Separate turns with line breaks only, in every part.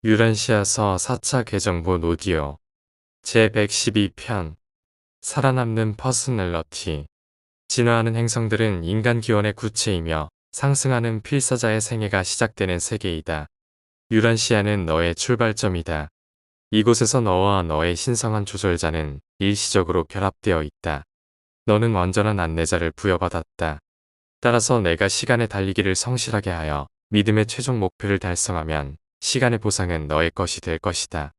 유런시아서 4차 개정본 오디오 제112편 살아남는 퍼스널러티. 진화하는 행성들은 인간 기원의 구체이며 상승하는 필사자의 생애가 시작되는 세계이다. 유런시아는 너의 출발점이다. 이곳에서 너와 너의 신성한 조절자는 일시적으로 결합되어 있다. 너는 완전한 안내자를 부여받았다. 따라서 내가 시간의 달리기를 성실하게 하여 믿음의 최종 목표를 달성하면 시간의 보상은 너의 것이 될 것이다.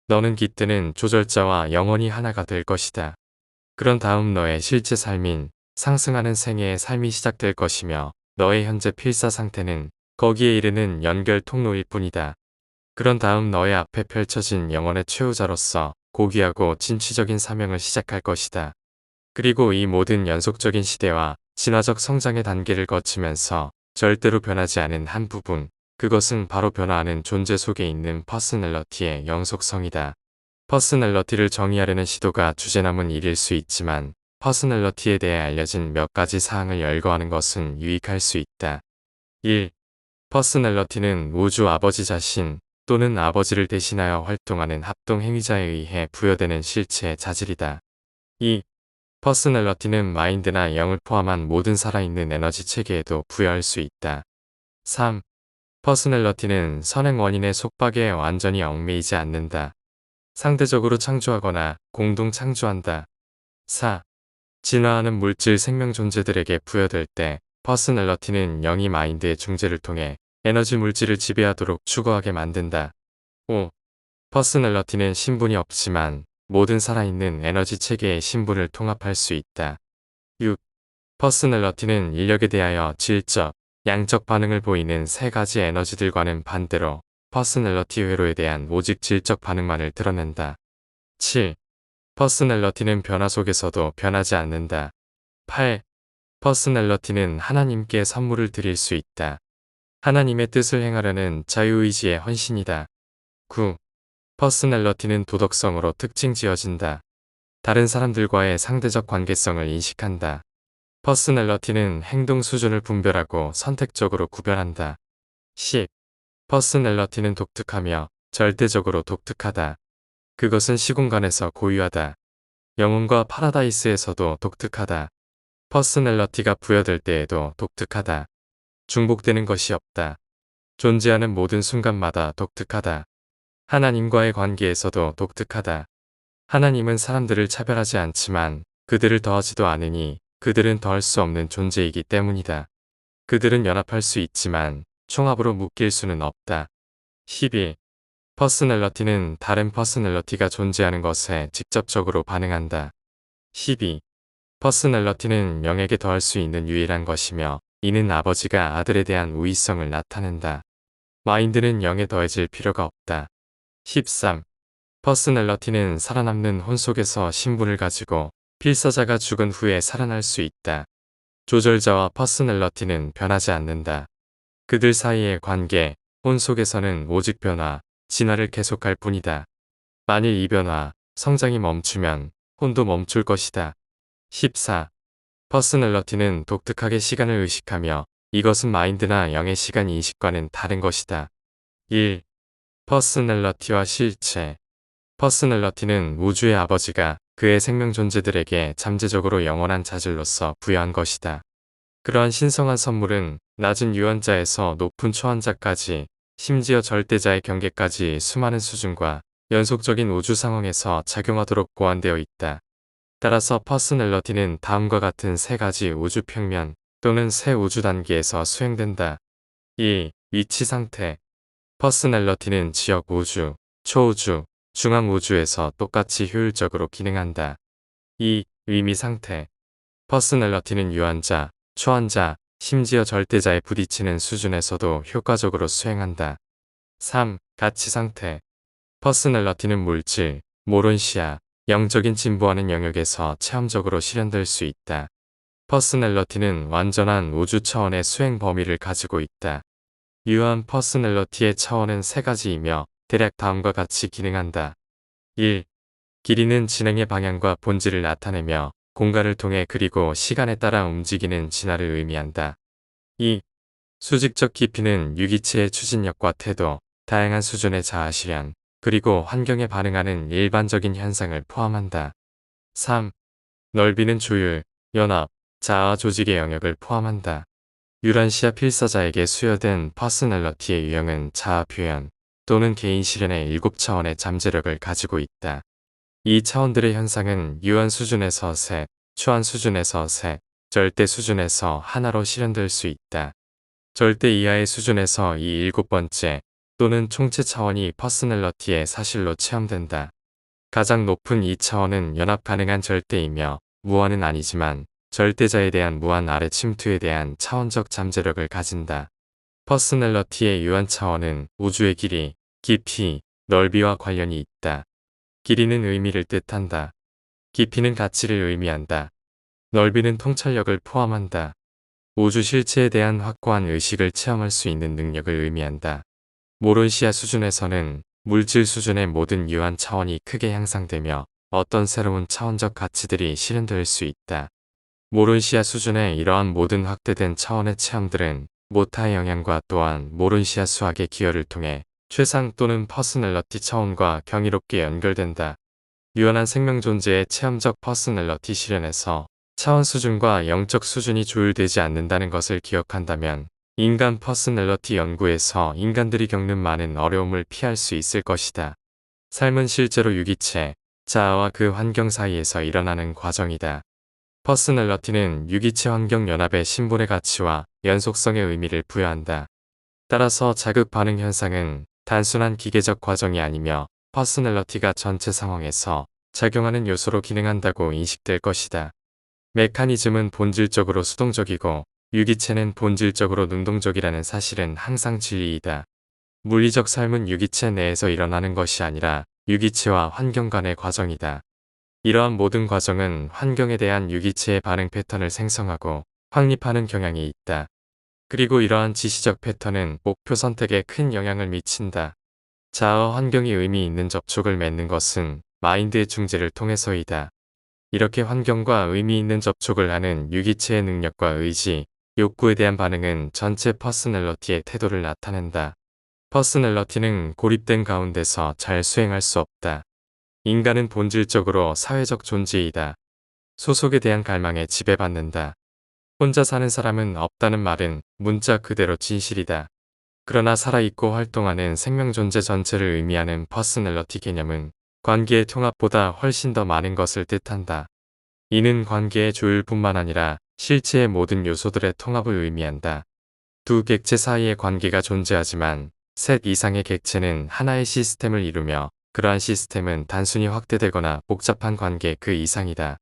너는 깃드는 조절자와 영원히 하나가 될 것이다. 그런 다음 너의 실제 삶인 상승하는 생애의 삶이 시작될 것이며 너의 현재 필사 상태는 거기에 이르는 연결 통로일 뿐이다. 그런 다음 너의 앞에 펼쳐진 영혼의 최후자로서 고귀하고 진취적인 사명을 시작할 것이다. 그리고 이 모든 연속적인 시대와 진화적 성장의 단계를 거치면서 절대로 변하지 않은 한 부분, 그것은 바로 변화하는 존재 속에 있는 퍼스널러티의 영속성이다. 퍼스널러티를 정의하려는 시도가 주제넘은 일일 수 있지만 퍼스널러티에 대해 알려진 몇 가지 사항을 열거하는 것은 유익할 수 있다. 1. 퍼스널러티는 우주 아버지 자신 또는 아버지를 대신하여 활동하는 합동 행위자에 의해 부여되는 실체의 자질이다. 2. 퍼스널러티는 마인드나 영을 포함한 모든 살아있는 에너지 체계에도 부여할 수 있다. 3. 퍼스널러티는 선행 원인의 속박에 완전히 얽매이지 않는다. 상대적으로 창조하거나 공동 창조한다. 4. 진화하는 물질 생명 존재들에게 부여될 때 퍼스널러티는 영이 마인드의 중재를 통해 에너지 물질을 지배하도록 추구하게 만든다. 5. 퍼스널러티는 신분이 없지만 모든 살아있는 에너지 체계의 신분을 통합할 수 있다. 6. 퍼스널러티는 인력에 대하여 질적, 양적 반응을 보이는 세 가지 에너지들과는 반대로 퍼스널러티 회로에 대한 오직 질적 반응만을 드러낸다. 7. 퍼스널러티는 변화 속에서도 변하지 않는다. 8. 퍼스널러티는 하나님께 선물을 드릴 수 있다. 하나님의 뜻을 행하려는 자유의지의 헌신이다. 9. 퍼스널러티는 도덕성으로 특징 지어진다. 다른 사람들과의 상대적 관계성을 인식한다. 퍼스널러티는 행동 수준을 분별하고 선택적으로 구별한다. 10. 퍼스널러티는 독특하며 절대적으로 독특하다. 그것은 시공간에서 고유하다. 영혼과 파라다이스에서도 독특하다. 퍼스널러티가 부여될 때에도 독특하다. 중복되는 것이 없다. 존재하는 모든 순간마다 독특하다. 하나님과의 관계에서도 독특하다. 하나님은 사람들을 차별하지 않지만 그들을 더하지도 않으니 그들은 더할 수 없는 존재이기 때문이다. 그들은 연합할 수 있지만 총합으로 묶일 수는 없다. 12. 퍼스널러티는 다른 퍼스널러티가 존재하는 것에 직접적으로 반응한다. 12. 퍼스널러티는 영에게 더할 수 있는 유일한 것이며 이는 아버지가 아들에 대한 우위성을 나타낸다. 마인드는 영에 더해질 필요가 없다. 13. 퍼스널러티는 살아남는 혼 속에서 신분을 가지고 필사자가 죽은 후에 살아날 수 있다. 조절자와 퍼스널러티는 변하지 않는다. 그들 사이의 관계, 혼 속에서는 오직 변화, 진화를 계속할 뿐이다. 만일 이 변화, 성장이 멈추면 혼도 멈출 것이다. 14. 퍼스널러티는 독특하게 시간을 의식하며 이것은 마인드나 영의 시간 인식과는 다른 것이다. 1. 퍼스널러티와 실체. 퍼스널러티는 우주의 아버지가 그의 생명 존재들에게 잠재적으로 영원한 자질로서 부여한 것이다. 그러한 신성한 선물은 낮은 유언자에서 높은 초한자까지 심지어 절대자의 경계까지 수많은 수준과 연속적인 우주 상황에서 작용하도록 보완되어 있다. 따라서 퍼스널러티는 다음과 같은 세 가지 우주 평면 또는 세 우주 단계에서 수행된다. 1. 위치 상태. 퍼스널러티는 지역 우주, 초우주, 중앙 우주에서 똑같이 효율적으로 기능한다. 2. 의미 상태. 퍼스널러티는 유한자, 초한자, 심지어 절대자에 부딪히는 수준에서도 효과적으로 수행한다. 3. 가치 상태. 퍼스널러티는 물질, 모론시아, 영적인 진보하는 영역에서 체험적으로 실현될 수 있다. 퍼스널러티는 완전한 우주 차원의 수행 범위를 가지고 있다. 유한 퍼스널러티의 차원은 세 가지이며 대략 다음과 같이 기능한다. 1. 길이는 진행의 방향과 본질을 나타내며 공간을 통해 그리고 시간에 따라 움직이는 진화를 의미한다. 2. 수직적 깊이는 유기체의 추진력과 태도, 다양한 수준의 자아 실현, 그리고 환경에 반응하는 일반적인 현상을 포함한다. 3. 넓이는 조율, 연합, 자아 조직의 영역을 포함한다. 유란시아 필사자에게 수여된 퍼스널러티의 유형은 자아 표현 또는 개인 실현의 7차원의 잠재력을 가지고 있다. 이 차원들의 현상은 유한 수준에서 셋, 초한 수준에서 셋, 절대 수준에서 하나로 실현될 수 있다. 절대 이하의 수준에서 이 7번째 또는 총체 차원이 퍼스널러티의 사실로 체험된다. 가장 높은 이 차원은 연합 가능한 절대이며 무한은 아니지만 절대자에 대한 무한 아래 침투에 대한 차원적 잠재력을 가진다. 퍼스널러티의 유한 차원은 우주의 길이, 깊이, 넓이와 관련이 있다. 길이는 의미를 뜻한다. 깊이는 가치를 의미한다. 넓이는 통찰력을 포함한다. 우주 실체에 대한 확고한 의식을 체험할 수 있는 능력을 의미한다. 모론시아 수준에서는 물질 수준의 모든 유한 차원이 크게 향상되며 어떤 새로운 차원적 가치들이 실현될 수 있다. 모론시아 수준의 이러한 모든 확대된 차원의 체험들은 모타의 영향과 또한 모론시아 수학의 기여를 통해 최상 또는 퍼스널러티 차원과 경이롭게 연결된다. 유한한 생명 존재의 체험적 퍼스널러티 실현에서 차원 수준과 영적 수준이 조율되지 않는다는 것을 기억한다면 인간 퍼스널러티 연구에서 인간들이 겪는 많은 어려움을 피할 수 있을 것이다. 삶은 실제로 유기체, 자아와 그 환경 사이에서 일어나는 과정이다. 퍼스널러티는 유기체 환경 연합의 신분의 가치와 연속성의 의미를 부여한다. 따라서 자극 반응 현상은 단순한 기계적 과정이 아니며 퍼스널러티가 전체 상황에서 작용하는 요소로 기능한다고 인식될 것이다. 메커니즘은 본질적으로 수동적이고 유기체는 본질적으로 능동적이라는 사실은 항상 진리이다. 물리적 삶은 유기체 내에서 일어나는 것이 아니라 유기체와 환경 간의 과정이다. 이러한 모든 과정은 환경에 대한 유기체의 반응 패턴을 생성하고 확립하는 경향이 있다. 그리고 이러한 지시적 패턴은 목표 선택에 큰 영향을 미친다. 자아와 환경이 의미 있는 접촉을 맺는 것은 마인드의 중재를 통해서이다. 이렇게 환경과 의미 있는 접촉을 하는 유기체의 능력과 의지, 욕구에 대한 반응은 전체 퍼스널러티의 태도를 나타낸다. 퍼스널러티는 고립된 가운데서 잘 수행할 수 없다. 인간은 본질적으로 사회적 존재이다. 소속에 대한 갈망에 지배받는다. 혼자 사는 사람은 없다는 말은 문자 그대로 진실이다. 그러나 살아있고 활동하는 생명 존재 전체를 의미하는 퍼스널러티 개념은 관계의 통합보다 훨씬 더 많은 것을 뜻한다. 이는 관계의 조율뿐만 아니라 실체의 모든 요소들의 통합을 의미한다. 두 객체 사이의 관계가 존재하지만 셋 이상의 객체는 하나의 시스템을 이루며 그러한 시스템은 단순히 확대되거나 복잡한 관계 그 이상이다.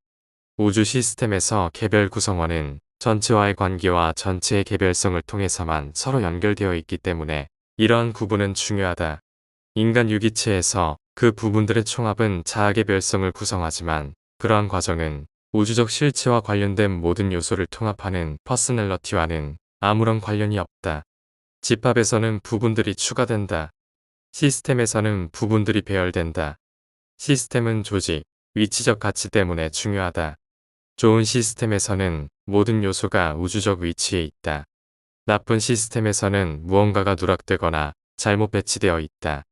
우주 시스템에서 개별 구성원은 전체와의 관계와 전체의 개별성을 통해서만 서로 연결되어 있기 때문에 이러한 구분은 중요하다. 인간 유기체에서 그 부분들의 총합은 자아개별성을 구성하지만 그러한 과정은 우주적 실체와 관련된 모든 요소를 통합하는 퍼스널러티와는 아무런 관련이 없다. 집합에서는 부분들이 추가된다. 시스템에서는 부분들이 배열된다. 시스템은 조직, 위치적 가치 때문에 중요하다. 좋은 시스템에서는 모든 요소가 우주적 위치에 있다. 나쁜 시스템에서는 무언가가 누락되거나 잘못 배치되어 있다.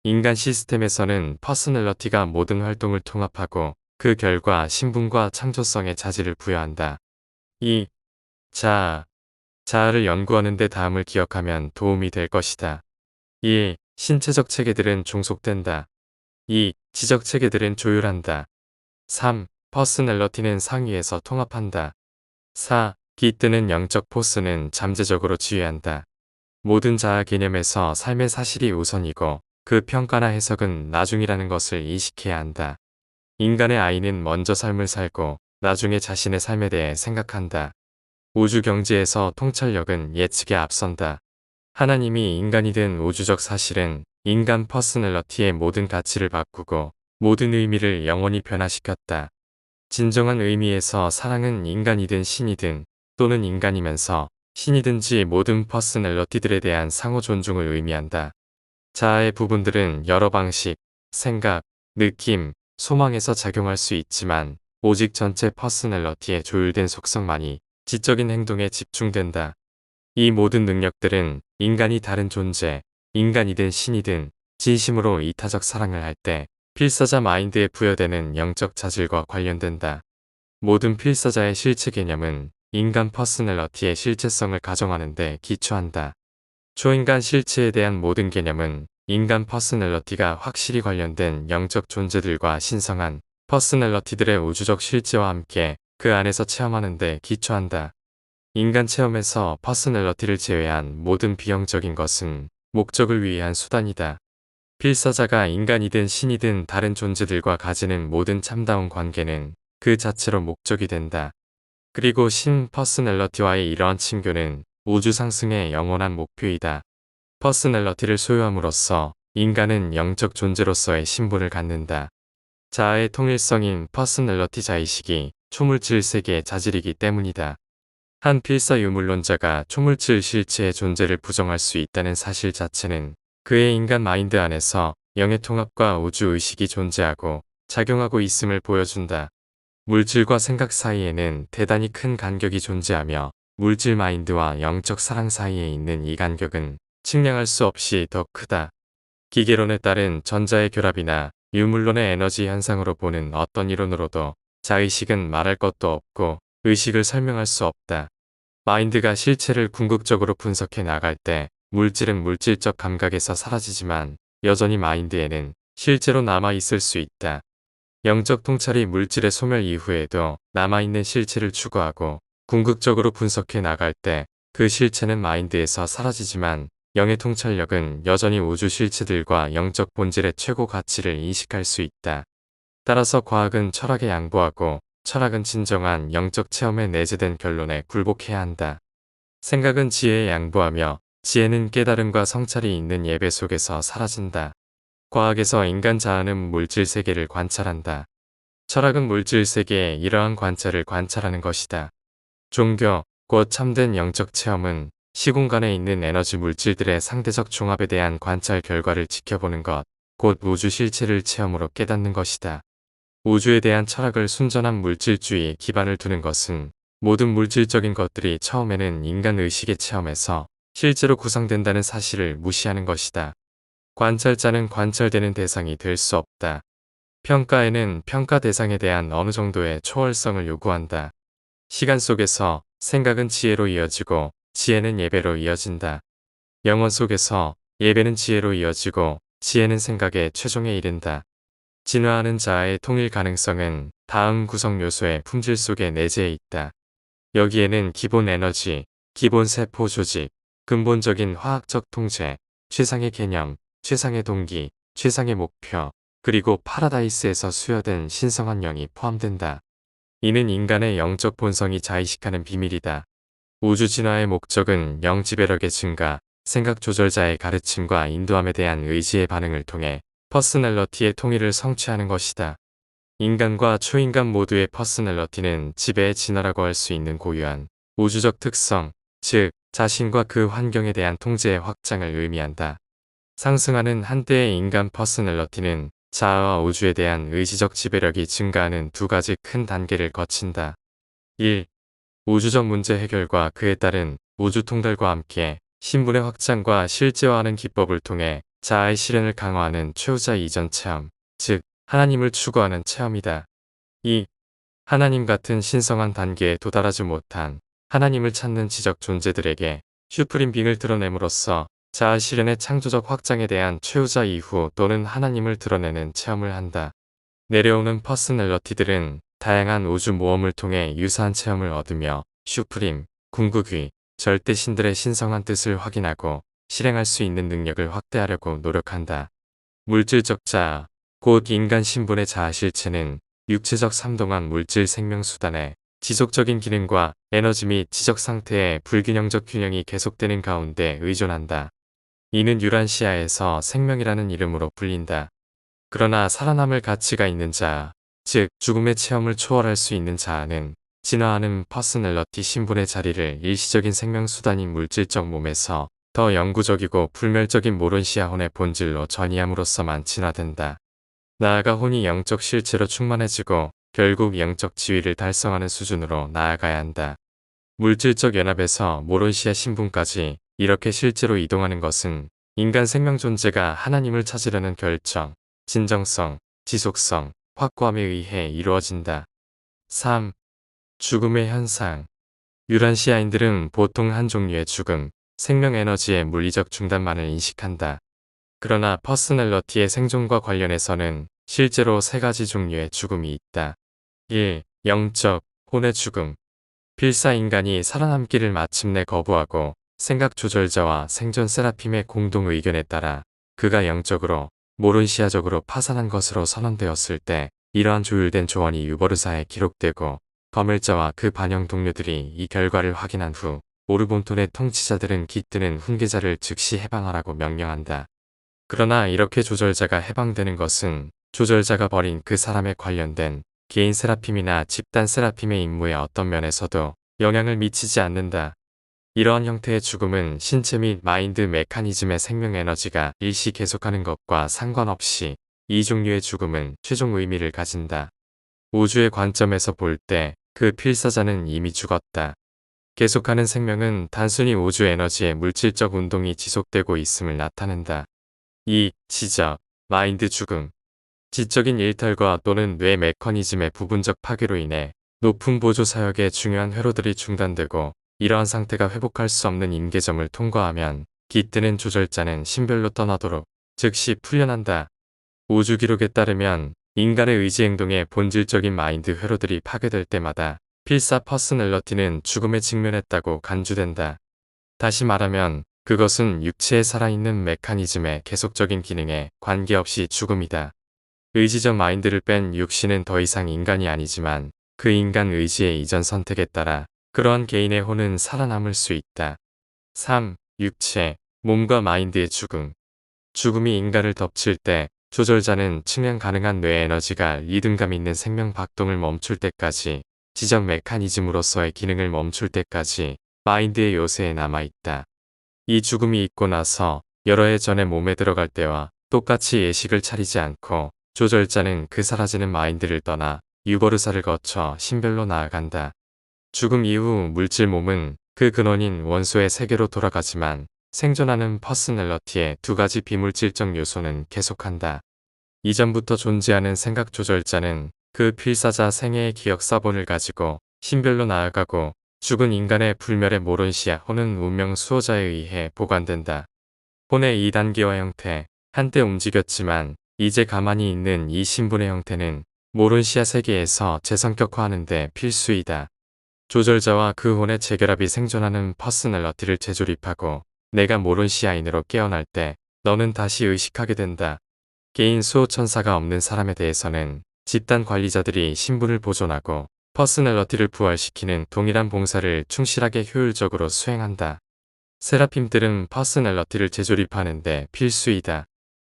인간 시스템에서는 퍼스널러티가 모든 활동을 통합하고 그 결과 신분과 창조성에 자질을 부여한다. 이 자아를 연구하는 데 다음을 기억하면 도움이 될 것이다. 1. 신체적 체계들은 종속된다. 2. 지적 체계들은 조율한다. 3. 퍼스널러티는 상위에서 통합한다. 4. 깃드는 영적 포스는 잠재적으로 지휘한다. 모든 자아 개념에서 삶의 사실이 우선이고 그 평가나 해석은 나중이라는 것을 인식해야 한다. 인간의 아이는 먼저 삶을 살고 나중에 자신의 삶에 대해 생각한다. 우주 경제에서 통찰력은 예측에 앞선다. 하나님이 인간이 된 우주적 사실은 인간 퍼스널러티의 모든 가치를 바꾸고 모든 의미를 영원히 변화시켰다. 진정한 의미에서 사랑은 인간이든 신이든 또는 인간이면서 신이든지 모든 퍼스널러티들에 대한 상호 존중을 의미한다. 자아의 부분들은 여러 방식, 생각, 느낌, 소망에서 작용할 수 있지만 오직 전체 퍼스널러티의 조율된 속성만이 지적인 행동에 집중된다. 이 모든 능력들은 인간이 다른 존재, 인간이든 신이든 진심으로 이타적 사랑을 할 때 필사자 마인드에 부여되는 영적 자질과 관련된다. 모든 필사자의 실체 개념은 인간 퍼스널러티의 실체성을 가정하는 데 기초한다. 초인간 실체에 대한 모든 개념은 인간 퍼스널러티가 확실히 관련된 영적 존재들과 신성한 퍼스널러티들의 우주적 실제와 함께 그 안에서 체험하는 데 기초한다. 인간 체험에서 퍼스널러티를 제외한 모든 비형적인 것은 목적을 위한 수단이다. 필사자가 인간이든 신이든 다른 존재들과 가지는 모든 참다운 관계는 그 자체로 목적이 된다. 그리고 신 퍼스널러티와의 이러한 친교는 우주 상승의 영원한 목표이다. 퍼스널러티를 소유함으로써 인간은 영적 존재로서의 신분을 갖는다. 자아의 통일성인 퍼스널러티 자의식이 초물질 세계의 자질이기 때문이다. 한 필사 유물론자가 초물질 실체의 존재를 부정할 수 있다는 사실 자체는 그의 인간 마인드 안에서 영의 통합과 우주 의식이 존재하고 작용하고 있음을 보여준다. 물질과 생각 사이에는 대단히 큰 간격이 존재하며 물질 마인드와 영적 사랑 사이에 있는 이 간격은 측량할 수 없이 더 크다. 기계론에 따른 전자의 결합이나 유물론의 에너지 현상으로 보는 어떤 이론으로도 자의식은 말할 것도 없고 의식을 설명할 수 없다. 마인드가 실체를 궁극적으로 분석해 나갈 때 물질은 물질적 감각에서 사라지지만 여전히 마인드에는 실제로 남아있을 수 있다. 영적 통찰이 물질의 소멸 이후에도 남아있는 실체를 추구하고 궁극적으로 분석해 나갈 때 그 실체는 마인드에서 사라지지만 영의 통찰력은 여전히 우주 실체들과 영적 본질의 최고 가치를 인식할 수 있다. 따라서 과학은 철학에 양보하고 철학은 진정한 영적 체험에 내재된 결론에 굴복해야 한다. 생각은 지혜에 양보하며 지혜는 깨달음과 성찰이 있는 예배 속에서 사라진다. 과학에서 인간 자아는 물질 세계를 관찰한다. 철학은 물질 세계의 이러한 관찰을 관찰하는 것이다. 종교, 곧 참된 영적 체험은 시공간에 있는 에너지 물질들의 상대적 종합에 대한 관찰 결과를 지켜보는 것, 곧 우주 실체를 체험으로 깨닫는 것이다. 우주에 대한 철학을 순전한 물질주의에 기반을 두는 것은 모든 물질적인 것들이 처음에는 인간 의식의 체험에서 실제로 구성된다는 사실을 무시하는 것이다. 관찰자는 관찰되는 대상이 될 수 없다. 평가에는 평가 대상에 대한 어느 정도의 초월성을 요구한다. 시간 속에서 생각은 지혜로 이어지고 지혜는 예배로 이어진다. 영혼 속에서 예배는 지혜로 이어지고 지혜는 생각의 최종에 이른다. 진화하는 자아의 통일 가능성은 다음 구성 요소의 품질 속에 내재해 있다. 여기에는 기본 에너지, 기본 세포 조직, 근본적인 화학적 통제, 최상의 개념, 최상의 동기, 최상의 목표, 그리고 파라다이스에서 수여된 신성한 영이 포함된다. 이는 인간의 영적 본성이 자의식하는 비밀이다. 우주 진화의 목적은 영 지배력의 증가, 생각 조절자의 가르침과 인도함에 대한 의지의 반응을 통해 퍼스널러티의 통일을 성취하는 것이다. 인간과 초인간 모두의 퍼스널러티는 지배의 진화라고 할 수 있는 고유한 우주적 특성, 즉 자신과 그 환경에 대한 통제의 확장을 의미한다. 상승하는 한때의 인간 퍼스널러티는 자아와 우주에 대한 의지적 지배력이 증가하는 두 가지 큰 단계를 거친다. 1. 우주적 문제 해결과 그에 따른 우주 통달과 함께 신분의 확장과 실제화하는 기법을 통해 자아의 실현을 강화하는 최후자 이전 체험, 즉 하나님을 추구하는 체험이다. 2. 하나님 같은 신성한 단계에 도달하지 못한 하나님을 찾는 지적 존재들에게 슈프림 빙을 드러냄으로써 자아 실현의 창조적 확장에 대한 최후자 이후 또는 하나님을 드러내는 체험을 한다. 내려오는 퍼스널러티들은 다양한 우주 모험을 통해 유사한 체험을 얻으며 슈프림, 궁극의, 절대 신들의 신성한 뜻을 확인하고 실행할 수 있는 능력을 확대하려고 노력한다. 물질적 자아, 곧 인간 신분의 자아 실체는 육체적 삼동한 물질 생명 수단의 지속적인 기능과 에너지 및 지적 상태의 불균형적 균형이 계속되는 가운데 의존한다. 이는 유란시아에서 생명이라는 이름으로 불린다. 그러나 살아남을 가치가 있는 자아, 즉 죽음의 체험을 초월할 수 있는 자아는 진화하는 퍼스널러티 신분의 자리를 일시적인 생명수단인 물질적 몸에서 더 영구적이고 불멸적인 모론시아 혼의 본질로 전이함으로써만 진화된다. 나아가 혼이 영적 실체로 충만해지고 결국 영적 지위를 달성하는 수준으로 나아가야 한다. 물질적 연합에서 모론시아 신분까지 이렇게 실제로 이동하는 것은 인간 생명 존재가 하나님을 찾으려는 결정, 진정성, 지속성, 확고함에 의해 이루어진다. 3. 죽음의 현상. 유란시아인들은 보통 한 종류의 죽음, 생명 에너지의 물리적 중단만을 인식한다. 그러나 퍼스널러티의 생존과 관련해서는 실제로 세 가지 종류의 죽음이 있다. 1. 영적, 혼의 죽음. 필사 인간이 살아남기를 마침내 거부하고 생각 조절자와 생존 세라핌의 공동 의견에 따라 그가 영적으로, 모론시아적으로 파산한 것으로 선언되었을 때 이러한 조율된 조언이 유버르사에 기록되고 검열자와 그 반영 동료들이 이 결과를 확인한 후 오르본톤의 통치자들은 깃드는 훈계자를 즉시 해방하라고 명령한다. 그러나 이렇게 조절자가 해방되는 것은 조절자가 버린 그 사람에 관련된 개인 세라핌이나 집단 세라핌의 임무의 어떤 면에서도 영향을 미치지 않는다. 이러한 형태의 죽음은 신체 및 마인드 메커니즘의 생명 에너지가 일시 계속하는 것과 상관없이 이 종류의 죽음은 최종 의미를 가진다. 우주의 관점에서 볼 때 그 필사자는 이미 죽었다. 계속하는 생명은 단순히 우주 에너지의 물질적 운동이 지속되고 있음을 나타낸다. 2. 지적, 마인드 죽음. 지적인 일탈과 또는 뇌 메커니즘의 부분적 파괴로 인해 높은 보조 사역의 중요한 회로들이 중단되고 이러한 상태가 회복할 수 없는 임계점을 통과하면 깃드는 조절자는 신별로 떠나도록 즉시 풀려난다. 우주 기록에 따르면 인간의 의지 행동의 본질적인 마인드 회로들이 파괴될 때마다 필사 퍼스널러티는 죽음에 직면했다고 간주된다. 다시 말하면 그것은 육체에 살아있는 메커니즘의 계속적인 기능에 관계없이 죽음이다. 의지적 마인드를 뺀 육신은 더 이상 인간이 아니지만 그 인간 의지의 이전 선택에 따라 그러한 개인의 혼은 살아남을 수 있다. 3. 육체, 몸과 마인드의 죽음. 죽음이 인간을 덮칠 때 조절자는 측량 가능한 뇌 에너지가 리듬감 있는 생명 박동을 멈출 때까지 지적 메커니즘으로서의 기능을 멈출 때까지 마인드의 요새에 남아있다. 이 죽음이 있고 나서 여러 해 전에 몸에 들어갈 때와 똑같이 예식을 차리지 않고 조절자는 그 사라지는 마인드를 떠나 유버르사를 거쳐 신별로 나아간다. 죽음 이후 물질 몸은 그 근원인 원소의 세계로 돌아가지만 생존하는 퍼스널러티의 두 가지 비물질적 요소는 계속한다. 이전부터 존재하는 생각 조절자는 그 필사자 생애의 기억 사본을 가지고 신별로 나아가고 죽은 인간의 불멸의 모론시아 혼은 운명 수호자에 의해 보관된다. 혼의 2단계와 형태, 한때 움직였지만 이제 가만히 있는 이 신분의 형태는 모론시아 세계에서 재성격화하는 데 필수이다. 조절자와 그 혼의 재결합이 생존하는 퍼스널러티를 재조립하고 내가 모론시아인으로 깨어날 때 너는 다시 의식하게 된다. 개인 수호천사가 없는 사람에 대해서는 집단 관리자들이 신분을 보존하고 퍼스널러티를 부활시키는 동일한 봉사를 충실하게 효율적으로 수행한다. 세라핌들은 퍼스널러티를 재조립하는 데 필수이다.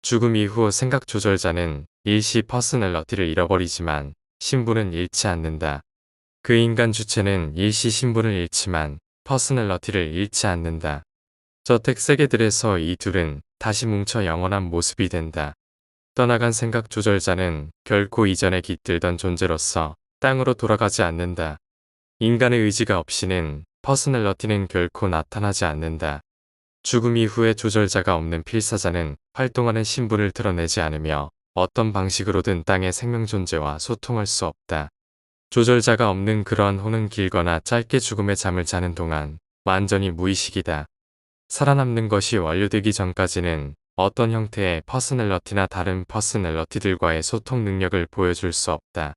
죽음 이후 생각 조절자는 일시 퍼스널러티를 잃어버리지만 신분은 잃지 않는다. 그 인간 주체는 일시 신분을 잃지만 퍼스널러티를 잃지 않는다. 저택 세계들에서 이 둘은 다시 뭉쳐 영원한 모습이 된다. 떠나간 생각 조절자는 결코 이전에 깃들던 존재로서 땅으로 돌아가지 않는다. 인간의 의지가 없이는 퍼스널러티는 결코 나타나지 않는다. 죽음 이후에 조절자가 없는 필사자는 활동하는 신분을 드러내지 않으며 어떤 방식으로든 땅의 생명 존재와 소통할 수 없다. 조절자가 없는 그러한 혼은 길거나 짧게 죽음의 잠을 자는 동안 완전히 무의식이다. 살아남는 것이 완료되기 전까지는 어떤 형태의 퍼스널러티나 다른 퍼스널러티들과의 소통 능력을 보여줄 수 없다.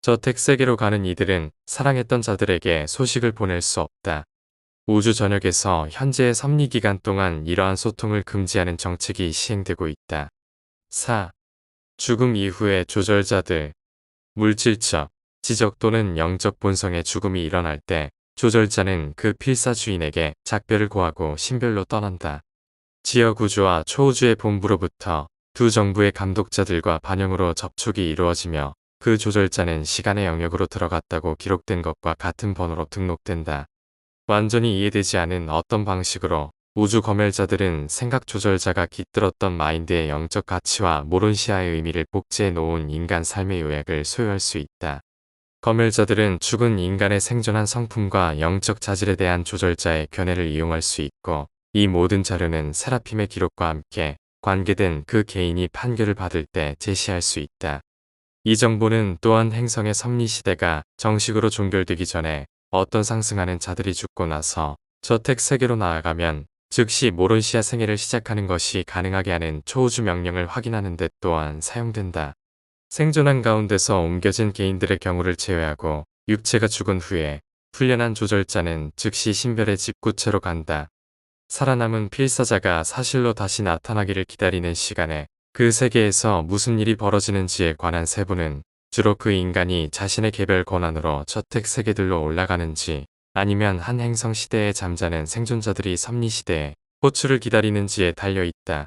저택 세계로 가는 이들은 사랑했던 자들에게 소식을 보낼 수 없다. 우주 전역에서 현재의 섭리기간 동안 이러한 소통을 금지하는 정책이 시행되고 있다. 4. 죽음 이후의 조절자들. 물질적, 지적 또는 영적 본성의 죽음이 일어날 때 조절자는 그 필사 주인에게 작별을 고하고 신별로 떠난다. 지역우주와 초우주의 본부로부터 두 정부의 감독자들과 반영으로 접촉이 이루어지며 그 조절자는 시간의 영역으로 들어갔다고 기록된 것과 같은 번호로 등록된다. 완전히 이해되지 않은 어떤 방식으로 우주 검열자들은 생각 조절자가 깃들었던 마인드의 영적 가치와 모론시아의 의미를 복제해 놓은 인간 삶의 요약을 소유할 수 있다. 검열자들은 죽은 인간의 생존한 성품과 영적 자질에 대한 조절자의 견해를 이용할 수 있고 이 모든 자료는 세라핌의 기록과 함께 관계된 그 개인이 판결을 받을 때 제시할 수 있다. 이 정보는 또한 행성의 섭리시대가 정식으로 종결되기 전에 어떤 상승하는 자들이 죽고 나서 저택 세계로 나아가면 즉시 모론시아 생애를 시작하는 것이 가능하게 하는 초우주 명령을 확인하는 데 또한 사용된다. 생존한 가운데서 옮겨진 개인들의 경우를 제외하고 육체가 죽은 후에 훈련한 조절자는 즉시 신별의 집구체로 간다. 살아남은 필사자가 사실로 다시 나타나기를 기다리는 시간에 그 세계에서 무슨 일이 벌어지는지에 관한 세부는 주로 그 인간이 자신의 개별 권한으로 저택 세계들로 올라가는지 아니면 한 행성 시대에 잠자는 생존자들이 섭리시대에 호출을 기다리는지에 달려있다.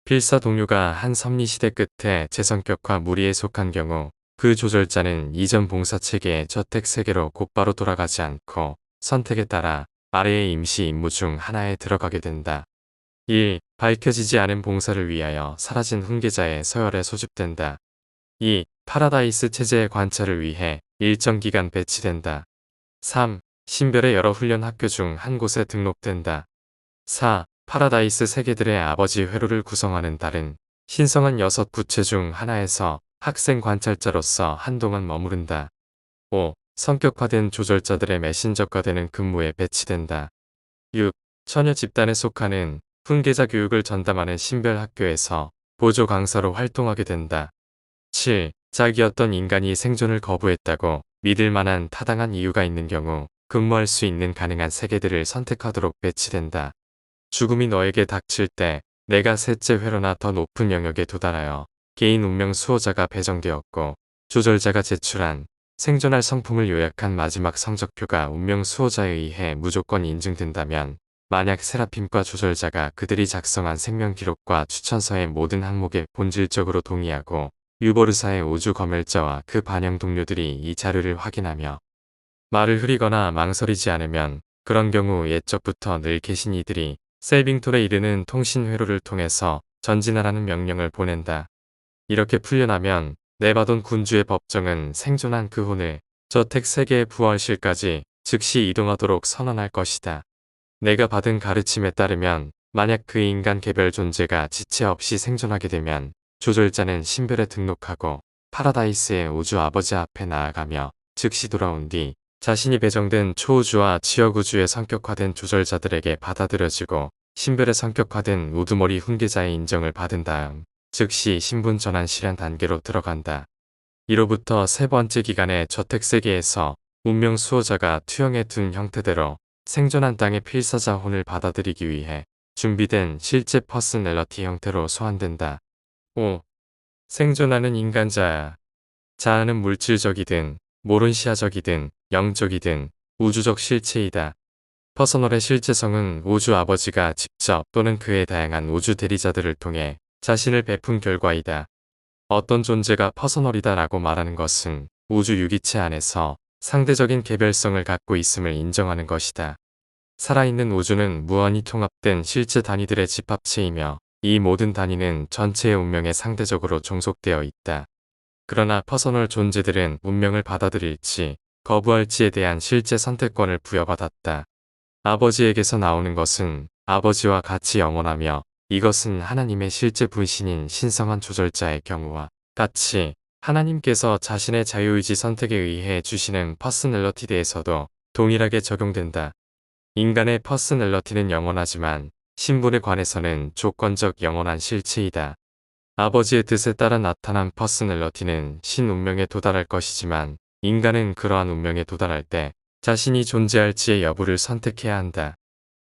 필사 동료가 한 섭리시대 끝에 재성격화 무리에 속한 경우 그 조절자는 이전 봉사체계의 저택 세계로 곧바로 돌아가지 않고 선택에 따라 아래의 임시 임무 중 하나에 들어가게 된다. 1. 밝혀지지 않은 봉사를 위하여 사라진 훈계자의 서열에 소집된다. 2. 파라다이스 체제의 관찰을 위해 일정 기간 배치된다. 3. 신별의 여러 훈련 학교 중 한 곳에 등록된다. 4. 파라다이스 세계들의 아버지 회로를 구성하는 다른 신성한 6구체 중 하나에서 학생 관찰자로서 한동안 머무른다. 5. 성격화된 조절자들의 메신저가 되는 근무에 배치된다. 6. 처녀 집단에 속하는 훈계자 교육을 전담하는 신별 학교에서 보조 강사로 활동하게 된다. 7. 자기 어떤 인간이 생존을 거부했다고 믿을 만한 타당한 이유가 있는 경우 근무할 수 있는 가능한 세계들을 선택하도록 배치된다. 죽음이 너에게 닥칠 때 내가 셋째 회로나 더 높은 영역에 도달하여 개인 운명 수호자가 배정되었고 조절자가 제출한 생존할 성품을 요약한 마지막 성적표가 운명 수호자에 의해 무조건 인증된다면 만약 세라핌과 조절자가 그들이 작성한 생명 기록과 추천서의 모든 항목에 본질적으로 동의하고 유보르사의 우주 검열자와 그 반영 동료들이 이 자료를 확인하며 말을 흐리거나 망설이지 않으면 그런 경우 옛적부터 늘 계신 이들이 셀빙톨에 이르는 통신 회로를 통해서 전진하라는 명령을 보낸다. 이렇게 풀려나면 네바돈 군주의 법정은 생존한 그 혼을 저택 세계의 부활실까지 즉시 이동하도록 선언할 것이다. 내가 받은 가르침에 따르면 만약 그 인간 개별 존재가 지체 없이 생존하게 되면 조절자는 신별에 등록하고 파라다이스의 우주 아버지 앞에 나아가며 즉시 돌아온 뒤 자신이 배정된 초우주와 지역우주의 성격화된 조절자들에게 받아들여지고 신별의 성격화된 우두머리 훈계자의 인정을 받은 다음 즉시 신분 전환 실현 단계로 들어간다. 이로부터 세 번째 기간의 저택세계에서 운명 수호자가 투영해 둔 형태대로 생존한 땅의 필사자 혼을 받아들이기 위해 준비된 실제 퍼스널러티 형태로 소환된다. 5. 생존하는 인간자아. 자아는 물질적이든 모론시아적이든 영적이든 우주적 실체이다. 퍼서널의 실체성은 우주 아버지가 직접 또는 그의 다양한 우주 대리자들을 통해 자신을 베푼 결과이다. 어떤 존재가 퍼서널이다 라고 말하는 것은 우주 유기체 안에서 상대적인 개별성을 갖고 있음을 인정하는 것이다. 살아있는 우주는 무한히 통합된 실제 단위들의 집합체이며 이 모든 단위는 전체의 운명에 상대적으로 종속되어 있다. 그러나 퍼서널 존재들은 운명을 받아들일지 거부할지에 대한 실제 선택권을 부여받았다. 아버지에게서 나오는 것은 아버지와 같이 영원하며 이것은 하나님의 실제 분신인 신성한 조절자의 경우와 같이 하나님께서 자신의 자유의지 선택에 의해 주시는 퍼스널러티드에서도 동일하게 적용된다. 인간의 퍼스널러티는 영원하지만 신분에 관해서는 조건적 영원한 실체이다. 아버지의 뜻에 따라 나타난 퍼스널러티는 신운명에 도달할 것이지만 인간은 그러한 운명에 도달할 때 자신이 존재할지의 여부를 선택해야 한다.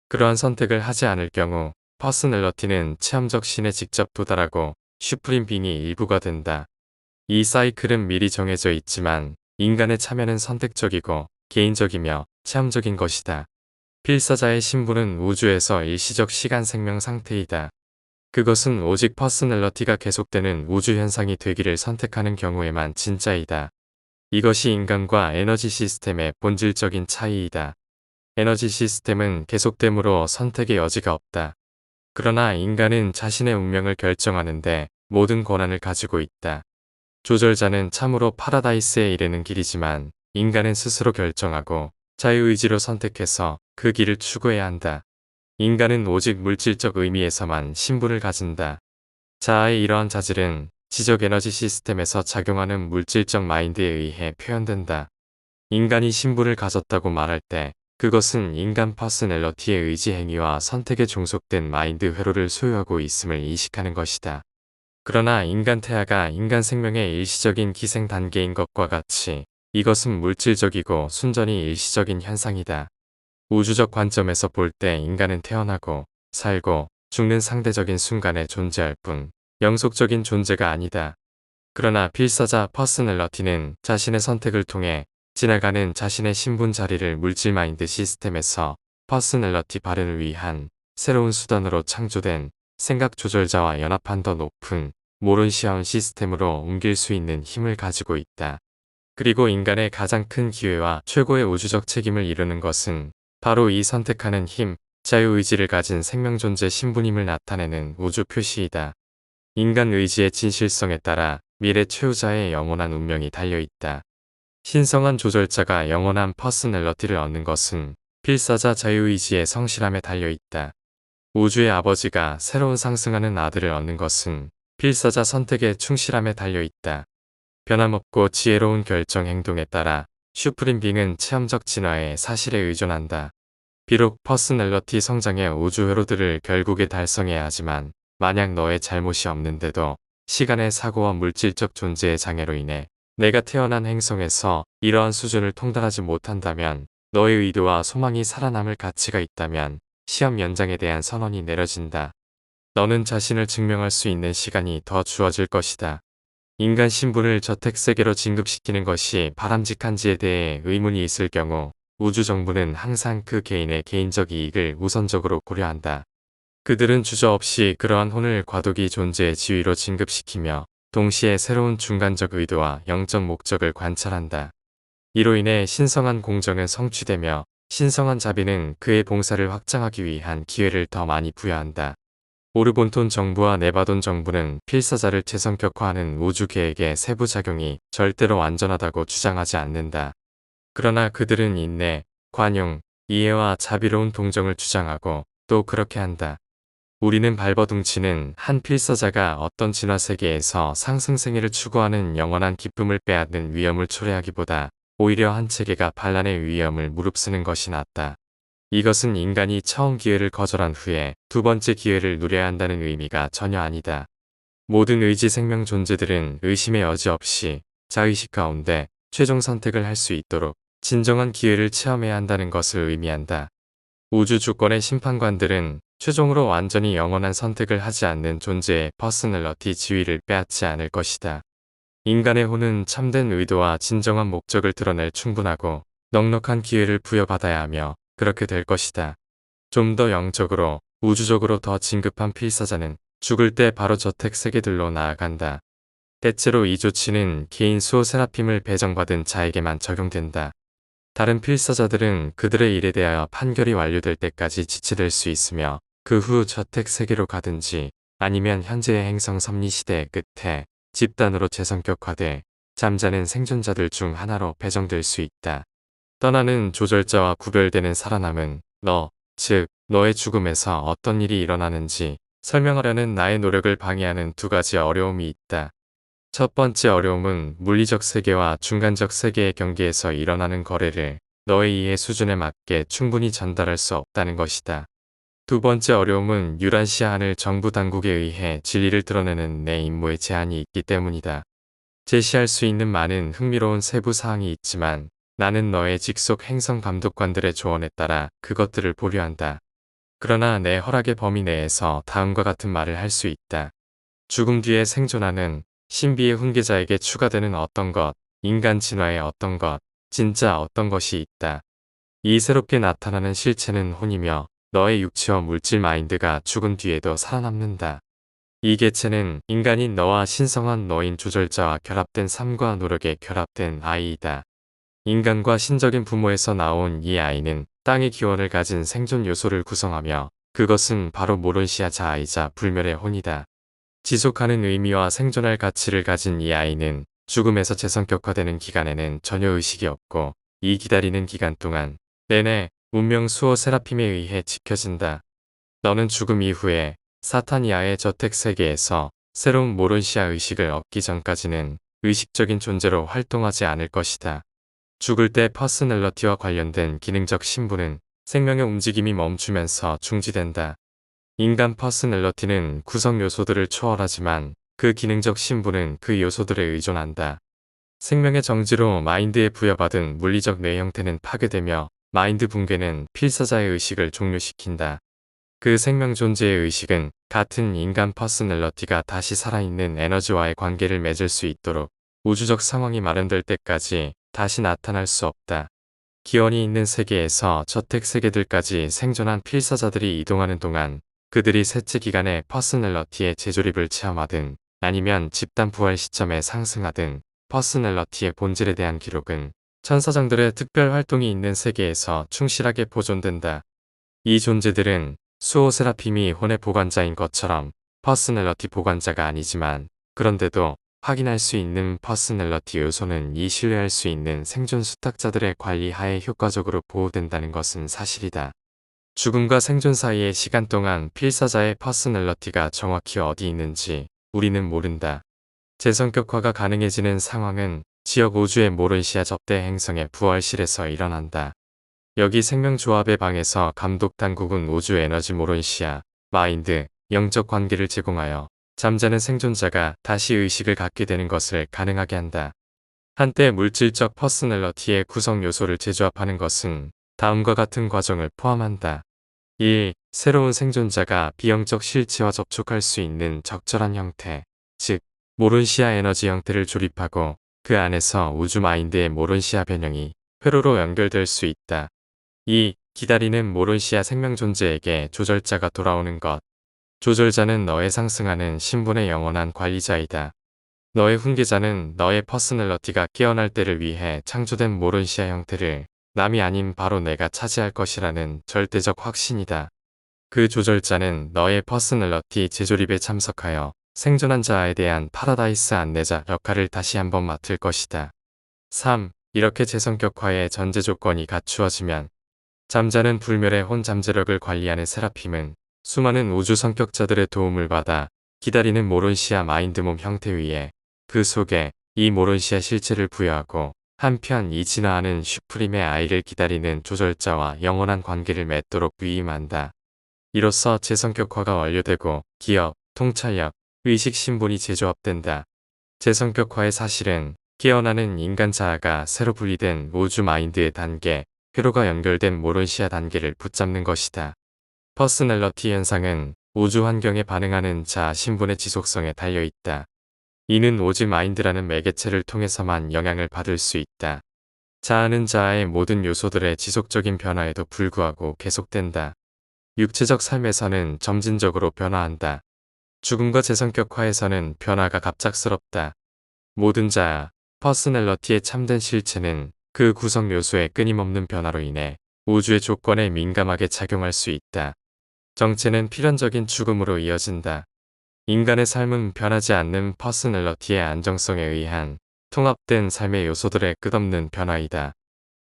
그러한 선택을 하지 않을 경우 퍼스널러티는 체험적 신에 직접 도달하고 슈프림 빙이 일부가 된다. 이 사이클은 미리 정해져 있지만 인간의 참여는 선택적이고 개인적이며 체험적인 것이다. 필사자의 신분은 우주에서 일시적 시간 생명 상태이다. 그것은 오직 퍼스널러티가 계속되는 우주 현상이 되기를 선택하는 경우에만 진짜이다. 이것이 인간과 에너지 시스템의 본질적인 차이이다. 에너지 시스템은 계속됨으로 선택의 여지가 없다. 그러나 인간은 자신의 운명을 결정하는데 모든 권한을 가지고 있다. 조절자는 참으로 파라다이스에 이르는 길이지만 인간은 스스로 결정하고 자유의지로 선택해서 그 길을 추구해야 한다. 인간은 오직 물질적 의미에서만 신분을 가진다. 자아의 이러한 자질은 지적 에너지 시스템에서 작용하는 물질적 마인드에 의해 표현된다. 인간이 신분을 가졌다고 말할 때 그것은 인간 퍼스널리티의 의지 행위와 선택에 종속된 마인드 회로를 소유하고 있음을 인식하는 것이다. 그러나 인간 태아가 인간 생명의 일시적인 기생 단계인 것과 같이 이것은 물질적이고 순전히 일시적인 현상이다. 우주적 관점에서 볼 때 인간은 태어나고 살고 죽는 상대적인 순간에 존재할 뿐 영속적인 존재가 아니다. 그러나 필사자 퍼스널리티는 자신의 선택을 통해 지나가는 자신의 신분 자리를 물질 마인드 시스템에서 퍼스널리티 발현을 위한 새로운 수단으로 창조된 생각 조절자와 연합한 더 높은 모론시아운 시스템으로 옮길 수 있는 힘을 가지고 있다. 그리고 인간의 가장 큰 기회와 최고의 우주적 책임을 이루는 것은 바로 이 선택하는 힘, 자유의지를 가진 생명존재 신분임을 나타내는 우주 표시이다. 인간 의지의 진실성에 따라 미래 최후자의 영원한 운명이 달려있다. 신성한 조절자가 영원한 퍼스널리티를 얻는 것은 필사자 자유의지의 성실함에 달려있다. 우주의 아버지가 새로운 상승하는 아들을 얻는 것은 필사자 선택의 충실함에 달려있다. 변함없고 지혜로운 결정 행동에 따라 슈프림 빙은 체험적 진화의 사실에 의존한다. 비록 퍼스널리티 성장의 우주 회로들을 결국에 달성해야 하지만 만약 너의 잘못이 없는데도 시간의 사고와 물질적 존재의 장애로 인해 내가 태어난 행성에서 이러한 수준을 통달하지 못한다면 너의 의도와 소망이 살아남을 가치가 있다면 시험 연장에 대한 선언이 내려진다. 너는 자신을 증명할 수 있는 시간이 더 주어질 것이다. 인간 신분을 저택세계로 진급시키는 것이 바람직한지에 대해 의문이 있을 경우 우주 정부는 항상 그 개인의 개인적 이익을 우선적으로 고려한다. 그들은 주저없이 그러한 혼을 과도기 존재의 지위로 진급시키며 동시에 새로운 중간적 의도와 영적 목적을 관찰한다. 이로 인해 신성한 공정은 성취되며 신성한 자비는 그의 봉사를 확장하기 위한 기회를 더 많이 부여한다. 오르본톤 정부와 네바돈 정부는 필사자를 재성격화하는 우주 계획의 세부 작용이 절대로 완전하다고 주장하지 않는다. 그러나 그들은 인내, 관용, 이해와 자비로운 동정을 주장하고 또 그렇게 한다. 우리는 발버둥치는 한 필사자가 어떤 진화세계에서 상승생애를 추구하는 영원한 기쁨을 빼앗는 위험을 초래하기보다 오히려 한 체계가 반란의 위험을 무릅쓰는 것이 낫다. 이것은 인간이 처음 기회를 거절한 후에 두 번째 기회를 누려야 한다는 의미가 전혀 아니다. 모든 의지 생명 존재들은 의심의 여지 없이 자의식 가운데 최종 선택을 할 수 있도록 진정한 기회를 체험해야 한다는 것을 의미한다. 우주 주권의 심판관들은 최종으로 완전히 영원한 선택을 하지 않는 존재의 퍼스널리티 지위를 빼앗지 않을 것이다. 인간의 혼은 참된 의도와 진정한 목적을 드러낼 충분하고 넉넉한 기회를 부여받아야 하며 그렇게 될 것이다. 좀 더 영적으로, 우주적으로 더 진급한 필사자는 죽을 때 바로 저택 세계들로 나아간다. 대체로 이 조치는 개인 수호 세라핌을 배정받은 자에게만 적용된다. 다른 필사자들은 그들의 일에 대하여 판결이 완료될 때까지 지체될 수 있으며 그 후 저택 세계로 가든지 아니면 현재의 행성 섭리 시대의 끝에 집단으로 재성격화돼 잠자는 생존자들 중 하나로 배정될 수 있다. 떠나는 조절자와 구별되는 살아남은 너, 즉 너의 죽음에서 어떤 일이 일어나는지 설명하려는 나의 노력을 방해하는 두 가지 어려움이 있다. 첫 번째 어려움은 물리적 세계와 중간적 세계의 경계에서 일어나는 거래를 너의 이해 수준에 맞게 충분히 전달할 수 없다는 것이다. 두 번째 어려움은 유란시아하는 정부 당국에 의해 진리를 드러내는 내 임무에 제한이 있기 때문이다. 제시할 수 있는 많은 흥미로운 세부 사항이 있지만 나는 너의 직속 행성 감독관들의 조언에 따라 그것들을 보류한다. 그러나 내 허락의 범위 내에서 다음과 같은 말을 할 수 있다. 죽음 뒤에 생존하는 신비의 훈계자에게 추가되는 어떤 것, 인간 진화의 어떤 것, 진짜 어떤 것이 있다. 이 새롭게 나타나는 실체는 혼이며 너의 육체와 물질 마인드가 죽은 뒤에도 살아남는다. 이 개체는 인간인 너와 신성한 너인 조절자와 결합된 삶과 노력에 결합된 아이이다. 인간과 신적인 부모에서 나온 이 아이는 땅의 기원을 가진 생존 요소를 구성하며 그것은 바로 모론시아 자아이자 불멸의 혼이다. 지속하는 의미와 생존할 가치를 가진 이 아이는 죽음에서 재성격화되는 기간에는 전혀 의식이 없고 이 기다리는 기간 동안 내내 운명 수호 세라핌에 의해 지켜진다. 너는 죽음 이후에 사타니아의 저택 세계에서 새로운 모론시아 의식을 얻기 전까지는 의식적인 존재로 활동하지 않을 것이다. 죽을 때 퍼스널러티와 관련된 기능적 신분은 생명의 움직임이 멈추면서 중지된다. 인간 퍼스널러티는 구성 요소들을 초월하지만 그 기능적 신분은 그 요소들에 의존한다. 생명의 정지로 마인드에 부여받은 물리적 뇌 형태는 파괴되며 마인드 붕괴는 필사자의 의식을 종료시킨다. 그 생명 존재의 의식은 같은 인간 퍼스널러티가 다시 살아있는 에너지와의 관계를 맺을 수 있도록 우주적 상황이 마련될 때까지 다시 나타날 수 없다. 기원이 있는 세계에서 저택 세계들까지 생존한 필사자들이 이동하는 동안 그들이 셋째 기간에 퍼스널러티의 재조립을 체험하든 아니면 집단 부활 시점에 상승하든 퍼스널러티의 본질에 대한 기록은 천사장들의 특별 활동이 있는 세계에서 충실하게 보존된다. 이 존재들은 수호 세라핌이 혼의 보관자인 것처럼 퍼스널러티 보관자가 아니지만 그런데도 확인할 수 있는 퍼스널러티 요소는 이 신뢰할 수 있는 생존 수탁자들의 관리 하에 효과적으로 보호된다는 것은 사실이다. 죽음과 생존 사이의 시간 동안 필사자의 퍼스널러티가 정확히 어디 있는지 우리는 모른다. 재성격화가 가능해지는 상황은 지역 우주의 모론시아 접대 행성의 부활실에서 일어난다. 여기 생명조합의 방에서 감독 당국은 우주 에너지 모론시아, 마인드, 영적 관계를 제공하여 잠자는 생존자가 다시 의식을 갖게 되는 것을 가능하게 한다. 한때 물질적 퍼스널러티의 구성 요소를 재조합하는 것은 다음과 같은 과정을 포함한다. 1. 새로운 생존자가 비영적 실체와 접촉할 수 있는 적절한 형태, 즉 모론시아 에너지 형태를 조립하고 그 안에서 우주 마인드의 모론시아 변형이 회로로 연결될 수 있다. 2. 기다리는 모론시아 생명 존재에게 조절자가 돌아오는 것. 조절자는 너의 상승하는 신분의 영원한 관리자이다. 너의 훈계자는 너의 퍼스널러티가 깨어날 때를 위해 창조된 모론시아 형태를 남이 아닌 바로 내가 차지할 것이라는 절대적 확신이다. 그 조절자는 너의 퍼스널러티 재조립에 참석하여 생존한 자에 대한 파라다이스 안내자 역할을 다시 한번 맡을 것이다. 3. 이렇게 재성격화의 전제 조건이 갖추어지면 잠자는 불멸의 혼 잠재력을 관리하는 세라핌은 수많은 우주 성격자들의 도움을 받아 기다리는 모론시아 마인드몸 형태 위에 그 속에 이 모론시아 실체를 부여하고 한편 이 진화하는 슈프림의 아이를 기다리는 조절자와 영원한 관계를 맺도록 위임한다. 이로써 재성격화가 완료되고 기업, 통찰력, 의식 신분이 재조합된다. 재성격화의 사실은 깨어나는 인간 자아가 새로 분리된 우주 마인드의 단계, 회로가 연결된 모론시아 단계를 붙잡는 것이다. 퍼스널러티 현상은 우주 환경에 반응하는 자아 신분의 지속성에 달려있다. 이는 오직 마인드라는 매개체를 통해서만 영향을 받을 수 있다. 자아는 자아의 모든 요소들의 지속적인 변화에도 불구하고 계속된다. 육체적 삶에서는 점진적으로 변화한다. 죽음과 재성격화에서는 변화가 갑작스럽다. 모든 자아, 퍼스널러티의 참된 실체는 그 구성 요소의 끊임없는 변화로 인해 우주의 조건에 민감하게 작용할 수 있다. 정체는 필연적인 죽음으로 이어진다. 인간의 삶은 변하지 않는 퍼스널러티의 안정성에 의한 통합된 삶의 요소들의 끝없는 변화이다.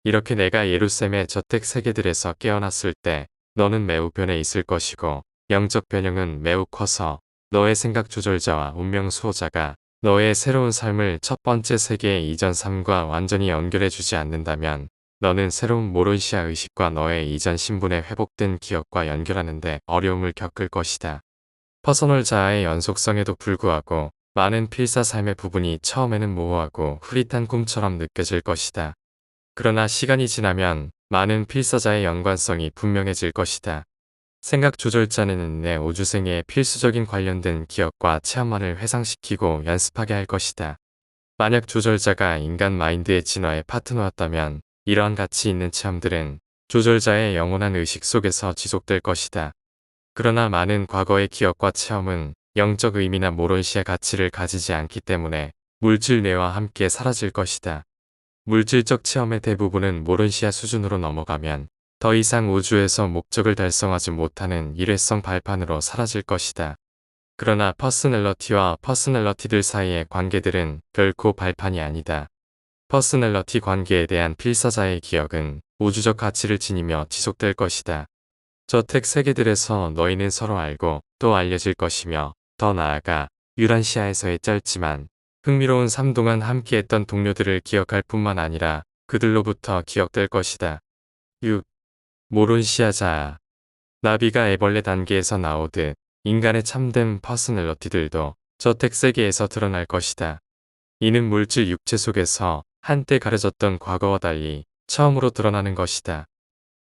이렇게 내가 예루셈의 저택 세계들에서 깨어났을 때 너는 매우 변해 있을 것이고 영적 변형은 매우 커서 너의 생각 조절자와 운명 수호자가 너의 새로운 삶을 첫 번째 세계의 이전 삶과 완전히 연결해주지 않는다면 너는 새로운 모론시아 의식과 너의 이전 신분의 회복된 기억과 연결하는데 어려움을 겪을 것이다. 퍼서널 자아의 연속성에도 불구하고 많은 필사 삶의 부분이 처음에는 모호하고 흐릿한 꿈처럼 느껴질 것이다. 그러나 시간이 지나면 많은 필사자의 연관성이 분명해질 것이다. 생각 조절자는 내 우주생애에 필수적인 관련된 기억과 체험만을 회상시키고 연습하게 할 것이다. 만약 조절자가 인간 마인드의 진화의 파트너였다면 이러한 가치 있는 체험들은 조절자의 영원한 의식 속에서 지속될 것이다. 그러나 많은 과거의 기억과 체험은 영적 의미나 모론시아 가치를 가지지 않기 때문에 물질 뇌와 함께 사라질 것이다. 물질적 체험의 대부분은 모론시아 수준으로 넘어가면 더 이상 우주에서 목적을 달성하지 못하는 일회성 발판으로 사라질 것이다. 그러나 퍼스널러티와 퍼스널러티들 사이의 관계들은 결코 발판이 아니다. 퍼스널러티 관계에 대한 필사자의 기억은 우주적 가치를 지니며 지속될 것이다. 저택 세계들에서 너희는 서로 알고 또 알려질 것이며 더 나아가 유란시아에서의 짧지만 흥미로운 삶 동안 함께했던 동료들을 기억할 뿐만 아니라 그들로부터 기억될 것이다. 6. 모론시아자. 나비가 애벌레 단계에서 나오듯 인간의 참된 퍼스널리티들도 저택 세계에서 드러날 것이다. 이는 물질 육체 속에서 한때 가려졌던 과거와 달리 처음으로 드러나는 것이다.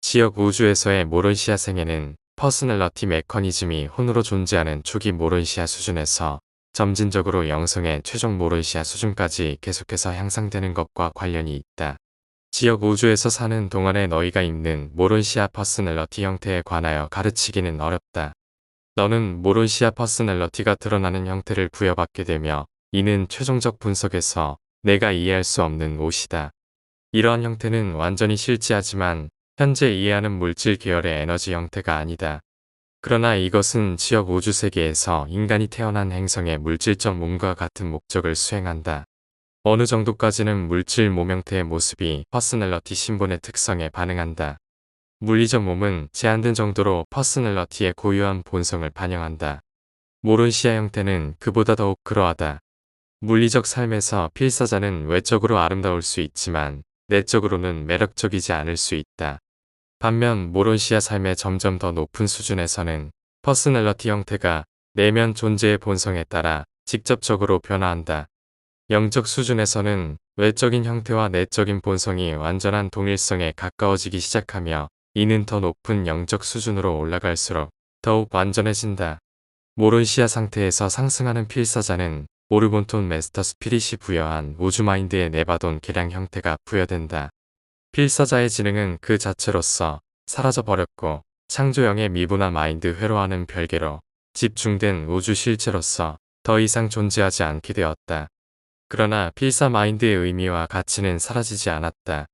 지역 우주에서의 모론시아 생애는 퍼스널리티 메커니즘이 혼으로 존재하는 초기 모론시아 수준에서 점진적으로 영성의 최종 모론시아 수준까지 계속해서 향상되는 것과 관련이 있다. 지역 우주에서 사는 동안에 너희가 입는 모론시아 퍼스널리티 형태에 관하여 가르치기는 어렵다. 너는 모론시아 퍼스널리티가 드러나는 형태를 부여받게 되며 이는 최종적 분석에서 내가 이해할 수 없는 옷이다. 이러한 형태는 완전히 실지하지만 현재 이해하는 물질 계열의 에너지 형태가 아니다. 그러나 이것은 지역 우주 세계에서 인간이 태어난 행성의 물질적 몸과 같은 목적을 수행한다. 어느 정도까지는 물질 몸 형태의 모습이 퍼스널리티 신분의 특성에 반응한다. 물리적 몸은 제한된 정도로 퍼스널리티의 고유한 본성을 반영한다. 모론시아 형태는 그보다 더욱 그러하다. 물리적 삶에서 필사자는 외적으로 아름다울 수 있지만 내적으로는 매력적이지 않을 수 있다. 반면 모론시아 삶의 점점 더 높은 수준에서는 퍼스널리티 형태가 내면 존재의 본성에 따라 직접적으로 변화한다. 영적 수준에서는 외적인 형태와 내적인 본성이 완전한 동일성에 가까워지기 시작하며 이는 더 높은 영적 수준으로 올라갈수록 더욱 완전해진다. 모론시아 상태에서 상승하는 필사자는 오르본톤 메스터 스피릿이 부여한 우주마인드의 네바돈 계량 형태가 부여된다. 필사자의 지능은 그 자체로서 사라져버렸고 창조형의 미분화 마인드 회로와는 별개로 집중된 우주 실체로서 더 이상 존재하지 않게 되었다. 그러나 필사 마인드의 의미와 가치는 사라지지 않았다.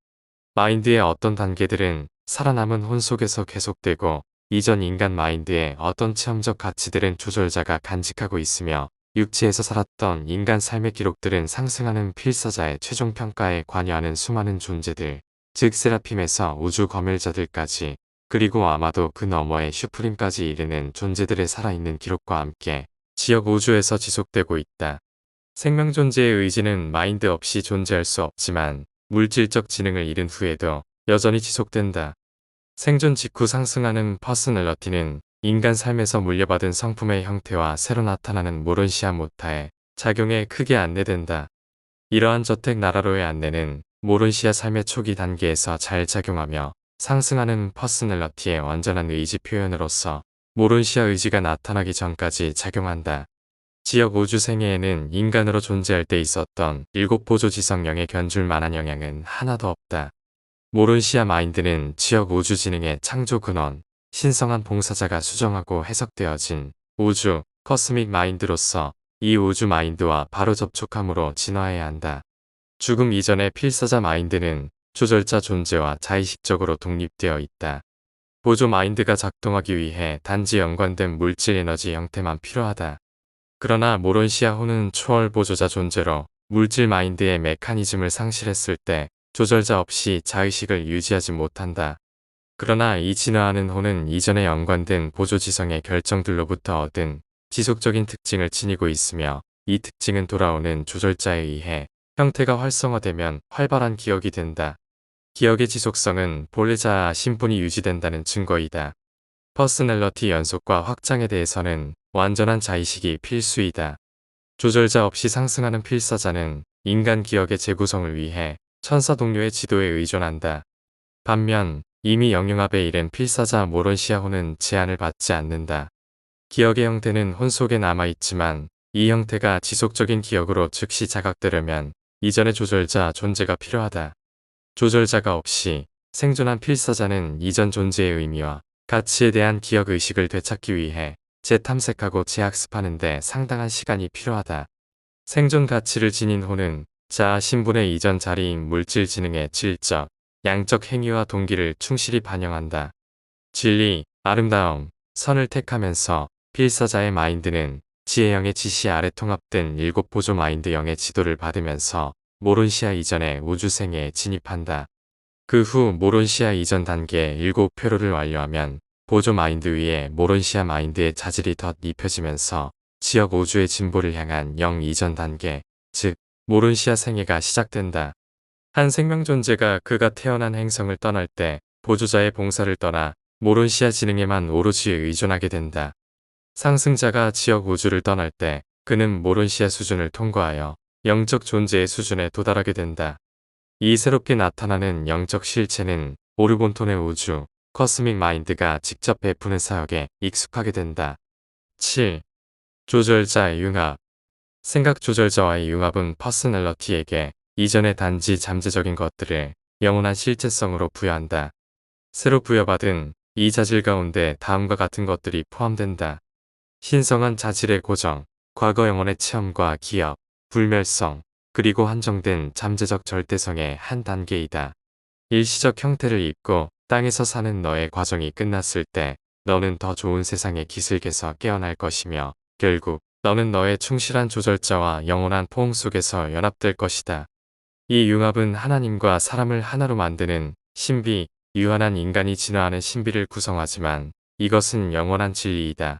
마인드의 어떤 단계들은 살아남은 혼 속에서 계속되고 이전 인간 마인드의 어떤 체험적 가치들은 조절자가 간직하고 있으며 육체에서 살았던 인간 삶의 기록들은 상승하는 필사자의 최종 평가에 관여하는 수많은 존재들, 즉 세라핌에서 우주 검열자들까지 그리고 아마도 그 너머의 슈프림까지 이르는 존재들의 살아있는 기록과 함께 지역 우주에서 지속되고 있다. 생명 존재의 의지는 마인드 없이 존재할 수 없지만 물질적 지능을 잃은 후에도 여전히 지속된다. 생존 직후 상승하는 퍼스널리티는 인간 삶에서 물려받은 성품의 형태와 새로 나타나는 모론시아 모타의 작용에 크게 안내된다. 이러한 저택 나라로의 안내는 모론시아 삶의 초기 단계에서 잘 작용하며 상승하는 퍼스널리티의 완전한 의지 표현으로서 모론시아 의지가 나타나기 전까지 작용한다. 지역 우주 생애에는 인간으로 존재할 때 있었던 7보조 지성령에 견줄 만한 영향은 하나도 없다. 모론시아 마인드는 지역 우주 지능의 창조 근원, 신성한 봉사자가 수정하고 해석되어진 우주, 커스믹 마인드로서 이 우주 마인드와 바로 접촉함으로 진화해야 한다. 죽음 이전의 필사자 마인드는 조절자 존재와 자의식적으로 독립되어 있다. 보조 마인드가 작동하기 위해 단지 연관된 물질 에너지 형태만 필요하다. 그러나 모론시아 호는 초월 보조자 존재로 물질 마인드의 메커니즘을 상실했을 때 조절자 없이 자의식을 유지하지 못한다. 그러나 이 진화하는 호는 이전에 연관된 보조지성의 결정들로부터 얻은 지속적인 특징을 지니고 있으며 이 특징은 돌아오는 조절자에 의해 형태가 활성화되면 활발한 기억이 된다. 기억의 지속성은 본래 자아 신분이 유지된다는 증거이다. 퍼스널리티 연속과 확장에 대해서는 완전한 자의식이 필수이다. 조절자 없이 상승하는 필사자는 인간 기억의 재구성을 위해 천사 동료의 지도에 의존한다. 반면 이미 영융합에 이른 필사자 모론시아호는 제한을 받지 않는다. 기억의 형태는 혼 속에 남아있지만 이 형태가 지속적인 기억으로 즉시 자각되려면 이전의 조절자 존재가 필요하다. 조절자가 없이 생존한 필사자는 이전 존재의 의미와 가치에 대한 기억의식을 되찾기 위해 재탐색하고 재학습하는 데 상당한 시간이 필요하다. 생존 가치를 지닌 호는 자아 신분의 이전 자리인 물질 지능의 질적, 양적 행위와 동기를 충실히 반영한다. 진리, 아름다움, 선을 택하면서 필사자의 마인드는 지혜형의 지시 아래 통합된 7보조 마인드형의 지도를 받으면서 모론시아 이전의 우주생에 진입한다. 그 후 모론시아 이전 단계 7회로를 완료하면 보조 마인드 위에 모론시아 마인드의 자질이 덧입혀지면서 지역 우주의 진보를 향한 영 이전 단계, 즉 모론시아 생애가 시작된다. 한 생명 존재가 그가 태어난 행성을 떠날 때 보조자의 봉사를 떠나 모론시아 지능에만 오로지 의존하게 된다. 상승자가 지역 우주를 떠날 때 그는 모론시아 수준을 통과하여 영적 존재의 수준에 도달하게 된다. 이 새롭게 나타나는 영적 실체는 오르본톤의 우주, 커스믹 마인드가 직접 베푸는 사역에 익숙하게 된다. 7. 조절자의 융합. 생각 조절자와의 융합은 퍼스널러티에게 이전의 단지 잠재적인 것들을 영원한 실체성으로 부여한다. 새로 부여받은 이 자질 가운데 다음과 같은 것들이 포함된다. 신성한 자질의 고정, 과거 영혼의 체험과 기억, 불멸성, 그리고 한정된 잠재적 절대성의 한 단계이다. 일시적 형태를 입고 땅에서 사는 너의 과정이 끝났을 때 너는 더 좋은 세상의 기슭에서 깨어날 것이며 결국 너는 너의 충실한 조절자와 영원한 포옹 속에서 연합될 것이다. 이 융합은 하나님과 사람을 하나로 만드는 신비, 유한한 인간이 진화하는 신비를 구성하지만 이것은 영원한 진리이다.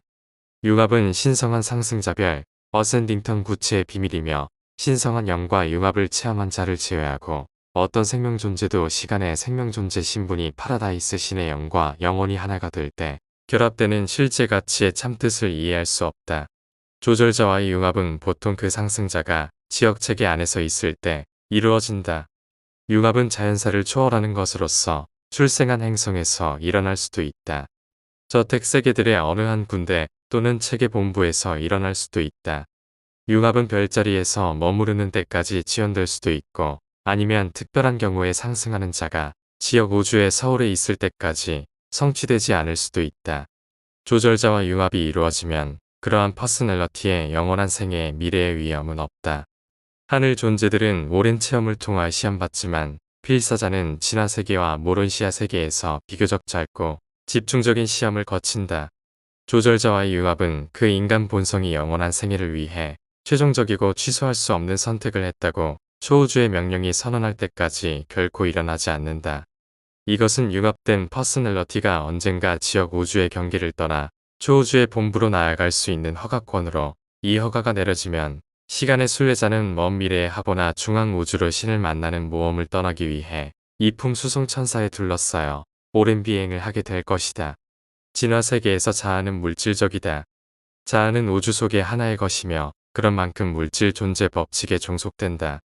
융합은 신성한 상승자별, 어센딩턴 구체의 비밀이며 신성한 영과 융합을 체험한 자를 제외하고 어떤 생명존재도 시간의 생명존재 신분이 파라다이스 신의 영과 영원히 하나가 될 때 결합되는 실제 가치의 참뜻을 이해할 수 없다. 조절자와의 융합은 보통 그 상승자가 지역체계 안에서 있을 때 이루어진다. 융합은 자연사를 초월하는 것으로서 출생한 행성에서 일어날 수도 있다. 저택세계들의 어느 한 군대 또는 체계 본부에서 일어날 수도 있다. 융합은 별자리에서 머무르는 때까지 지연될 수도 있고 아니면 특별한 경우에 상승하는 자가 지역 우주의 서울에 있을 때까지 성취되지 않을 수도 있다. 조절자와 융합이 이루어지면 그러한 퍼스널러티의 영원한 생애의 미래의 위험은 없다. 하늘 존재들은 오랜 체험을 통해 시험받지만 필사자는 진화 세계와 모론시아 세계에서 비교적 짧고 집중적인 시험을 거친다. 조절자와의 융합은 그 인간 본성이 영원한 생애를 위해 최종적이고 취소할 수 없는 선택을 했다고 초우주의 명령이 선언할 때까지 결코 일어나지 않는다. 이것은 융합된 퍼스널러티가 언젠가 지역 우주의 경계를 떠나 초우주의 본부로 나아갈 수 있는 허가권으로 이 허가가 내려지면 시간의 순례자는 먼 미래의 하보나 중앙 우주로 신을 만나는 모험을 떠나기 위해 이품 수송 천사에 둘러싸여 오랜 비행을 하게 될 것이다. 진화 세계에서 자아는 물질적이다. 자아는 우주 속의 하나의 것이며 그런 만큼 물질 존재 법칙에 종속된다.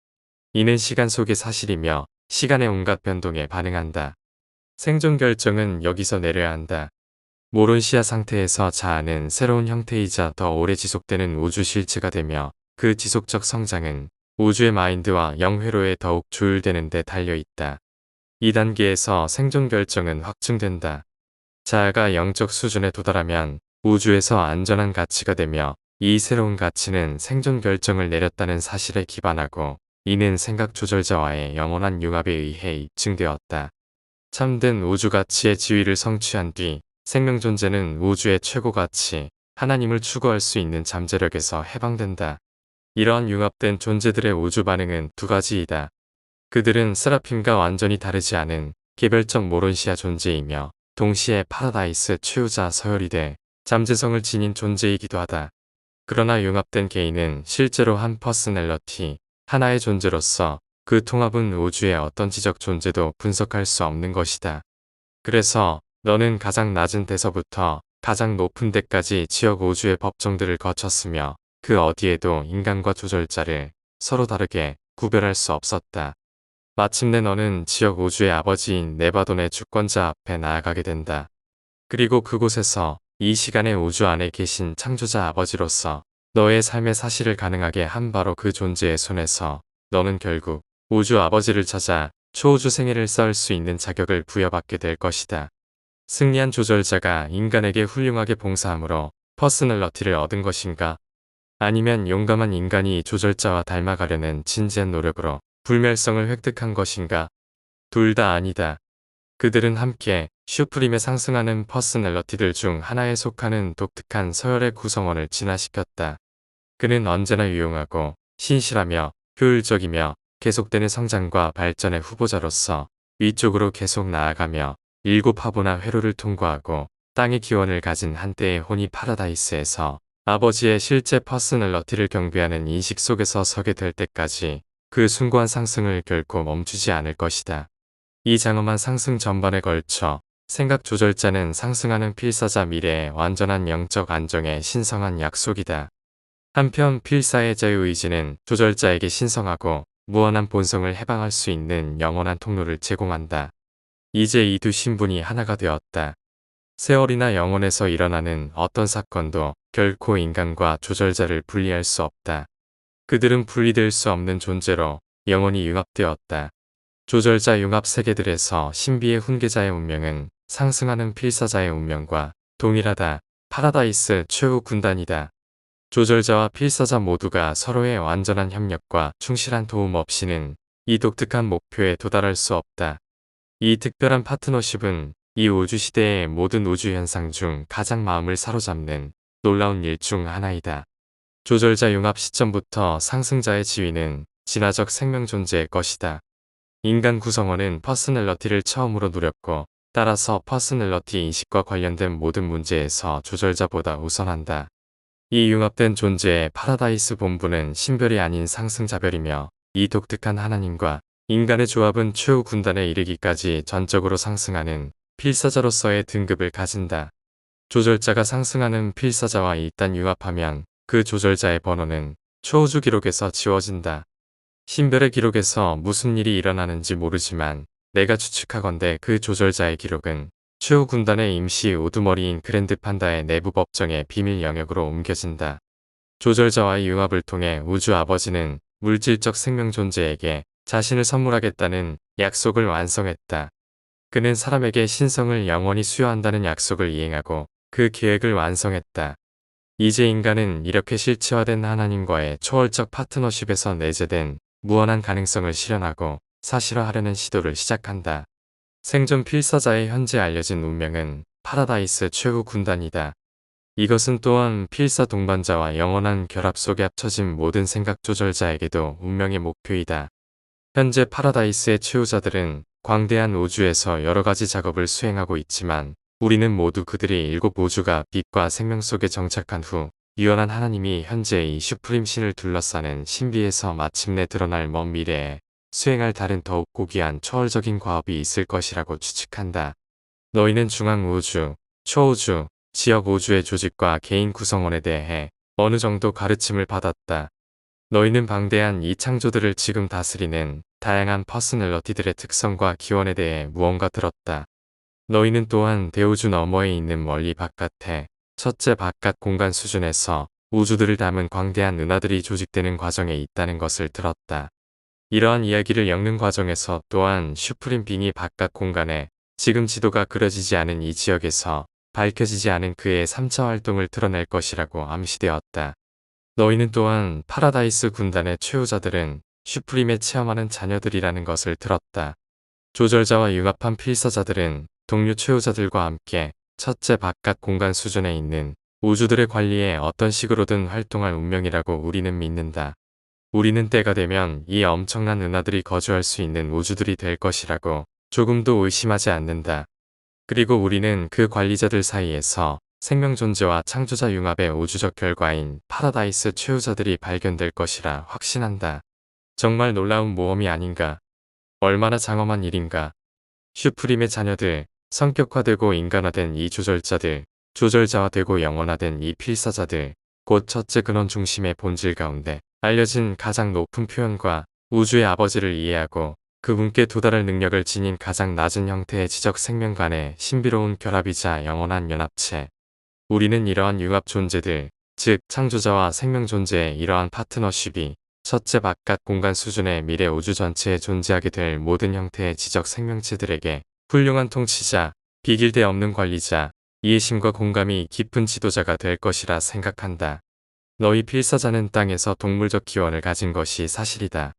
이는 시간 속의 사실이며 시간의 온갖 변동에 반응한다. 생존 결정은 여기서 내려야 한다. 모론시아 상태에서 자아는 새로운 형태이자 더 오래 지속되는 우주 실체가 되며 그 지속적 성장은 우주의 마인드와 영회로에 더욱 조율되는 데 달려있다. 이 단계에서 생존 결정은 확증된다. 자아가 영적 수준에 도달하면 우주에서 안전한 가치가 되며 이 새로운 가치는 생존 결정을 내렸다는 사실에 기반하고 이는 생각 조절자와의 영원한 융합에 의해 입증되었다. 참된 우주 가치의 지위를 성취한 뒤 생명 존재는 우주의 최고 가치, 하나님을 추구할 수 있는 잠재력에서 해방된다. 이러한 융합된 존재들의 우주 반응은 두 가지이다. 그들은 스라핌과 완전히 다르지 않은 개별적 모론시아 존재이며 동시에 파라다이스 최후자 서열이 돼 잠재성을 지닌 존재이기도 하다. 그러나 융합된 개인은 실제로 한 퍼스널러티, 하나의 존재로서 그 통합은 우주의 어떤 지적 존재도 분석할 수 없는 것이다. 그래서 너는 가장 낮은 데서부터 가장 높은 데까지 지역 우주의 법정들을 거쳤으며 그 어디에도 인간과 조절자를 서로 다르게 구별할 수 없었다. 마침내 너는 지역 우주의 아버지인 네바돈의 주권자 앞에 나아가게 된다. 그리고 그곳에서 이 시간의 우주 안에 계신 창조자 아버지로서 너의 삶의 사실을 가능하게 한 바로 그 존재의 손에서 너는 결국 우주 아버지를 찾아 초우주 생애를 쌓을 수 있는 자격을 부여받게 될 것이다. 승리한 조절자가 인간에게 훌륭하게 봉사함으로 퍼스널러티를 얻은 것인가? 아니면 용감한 인간이 조절자와 닮아가려는 진지한 노력으로 불멸성을 획득한 것인가? 둘 다 아니다. 그들은 함께 슈프림에 상승하는 퍼스널러티들 중 하나에 속하는 독특한 서열의 구성원을 진화시켰다. 그는 언제나 유용하고 신실하며 효율적이며 계속되는 성장과 발전의 후보자로서 위쪽으로 계속 나아가며 7 하보나 회로를 통과하고 땅의 기원을 가진 한때의 혼이 파라다이스에서 아버지의 실제 퍼스널러티를 경배하는 인식 속에서 서게 될 때까지 그 숭고한 상승을 결코 멈추지 않을 것이다. 이 장엄한 상승 전반에 걸쳐 생각 조절자는 상승하는 필사자 미래의 완전한 영적 안정의 신성한 약속이다. 한편 필사의 자유의지는 조절자에게 신성하고 무한한 본성을 해방할 수 있는 영원한 통로를 제공한다. 이제 이 두 신분이 하나가 되었다. 세월이나 영혼에서 일어나는 어떤 사건도 결코 인간과 조절자를 분리할 수 없다. 그들은 분리될 수 없는 존재로 영원히 융합되었다. 조절자 융합 세계들에서 신비의 훈계자의 운명은 상승하는 필사자의 운명과 동일하다. 파라다이스 최후 군단이다. 조절자와 필사자 모두가 서로의 완전한 협력과 충실한 도움 없이는 이 독특한 목표에 도달할 수 없다. 이 특별한 파트너십은 이 우주시대의 모든 우주현상 중 가장 마음을 사로잡는 놀라운 일 중 하나이다. 조절자 융합 시점부터 상승자의 지위는 진화적 생명 존재의 것이다. 인간 구성원은 퍼스널러티를 처음으로 누렸고 따라서 퍼스널러티 인식과 관련된 모든 문제에서 조절자보다 우선한다. 이 융합된 존재의 파라다이스 본부는 신별이 아닌 상승자별이며 이 독특한 하나님과 인간의 조합은 최후 군단에 이르기까지 전적으로 상승하는 필사자로서의 등급을 가진다. 조절자가 상승하는 필사자와 일단 융합하면 그 조절자의 번호는 초우주 기록에서 지워진다. 신별의 기록에서 무슨 일이 일어나는지 모르지만 내가 추측하건대 그 조절자의 기록은 최후 군단의 임시 우두머리인 그랜드 판다의 내부 법정의 비밀 영역으로 옮겨진다. 조절자와의 융합을 통해 우주 아버지는 물질적 생명 존재에게 자신을 선물하겠다는 약속을 완성했다. 그는 사람에게 신성을 영원히 수여한다는 약속을 이행하고 그 계획을 완성했다. 이제 인간은 이렇게 실체화된 하나님과의 초월적 파트너십에서 내재된 무한한 가능성을 실현하고 사실화하려는 시도를 시작한다. 생존 필사자의 현재 알려진 운명은 파라다이스 최후 군단이다. 이것은 또한 필사 동반자와 영원한 결합 속에 합쳐진 모든 생각 조절자에게도 운명의 목표이다. 현재 파라다이스의 최후자들은 광대한 우주에서 여러가지 작업을 수행하고 있지만 우리는 모두 그들이 일곱 우주가 빛과 생명 속에 정착한 후 유연한 하나님이 현재 이 슈프림 신을 둘러싸는 신비에서 마침내 드러날 먼 미래에 수행할 다른 더욱 고귀한 초월적인 과업이 있을 것이라고 추측한다. 너희는 중앙우주, 초우주, 지역우주의 조직과 개인 구성원에 대해 어느 정도 가르침을 받았다. 너희는 방대한 이 창조들을 지금 다스리는 다양한 퍼스널러티들의 특성과 기원에 대해 무언가 들었다. 너희는 또한 대우주 너머에 있는 멀리 바깥에 첫째 바깥 공간 수준에서 우주들을 담은 광대한 은하들이 조직되는 과정에 있다는 것을 들었다. 이러한 이야기를 엮는 과정에서 또한 슈프림 빙이 바깥 공간에 지금 지도가 그려지지 않은 이 지역에서 밝혀지지 않은 그의 3차 활동을 드러낼 것이라고 암시되었다. 너희는 또한 파라다이스 군단의 최후자들은 슈프림에 체험하는 자녀들이라는 것을 들었다. 조절자와 융합한 필사자들은 동료 최후자들과 함께 첫째 바깥 공간 수준에 있는 우주들의 관리에 어떤 식으로든 활동할 운명이라고 우리는 믿는다. 우리는 때가 되면 이 엄청난 은하들이 거주할 수 있는 우주들이 될 것이라고 조금도 의심하지 않는다. 그리고 우리는 그 관리자들 사이에서 생명 존재와 창조자 융합의 우주적 결과인 파라다이스 최후자들이 발견될 것이라 확신한다. 정말 놀라운 모험이 아닌가. 얼마나 장엄한 일인가. 슈프림의 자녀들, 성격화되고 인간화된 이 조절자들, 조절자화되고 영원화된 이 필사자들, 곧 첫째 근원 중심의 본질 가운데 알려진 가장 높은 표현과 우주의 아버지를 이해하고 그분께 도달할 능력을 지닌 가장 낮은 형태의 지적 생명 간의 신비로운 결합이자 영원한 연합체. 우리는 이러한 융합 존재들, 즉 창조자와 생명 존재의 이러한 파트너십이 첫째 바깥 공간 수준의 미래 우주 전체에 존재하게 될 모든 형태의 지적 생명체들에게 훌륭한 통치자, 비길대 없는 관리자, 이해심과 공감이 깊은 지도자가 될 것이라 생각한다. 너희 필사자는 땅에서 동물적 기원을 가진 것이 사실이다.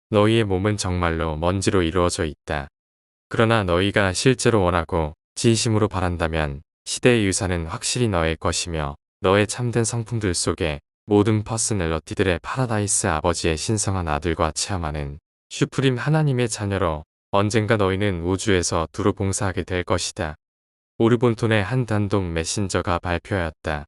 너희의 몸은 정말로 먼지로 이루어져 있다. 그러나 너희가 실제로 원하고 진심으로 바란다면 시대의 유산은 확실히 너의 것이며 너의 참된 성품들 속에 모든 퍼스널러티들의 파라다이스 아버지의 신성한 아들과 체험하는 슈프림 하나님의 자녀로 언젠가 너희는 우주에서 두루 봉사하게 될 것이다. 오르본톤의 한 단독 메신저가 발표하였다.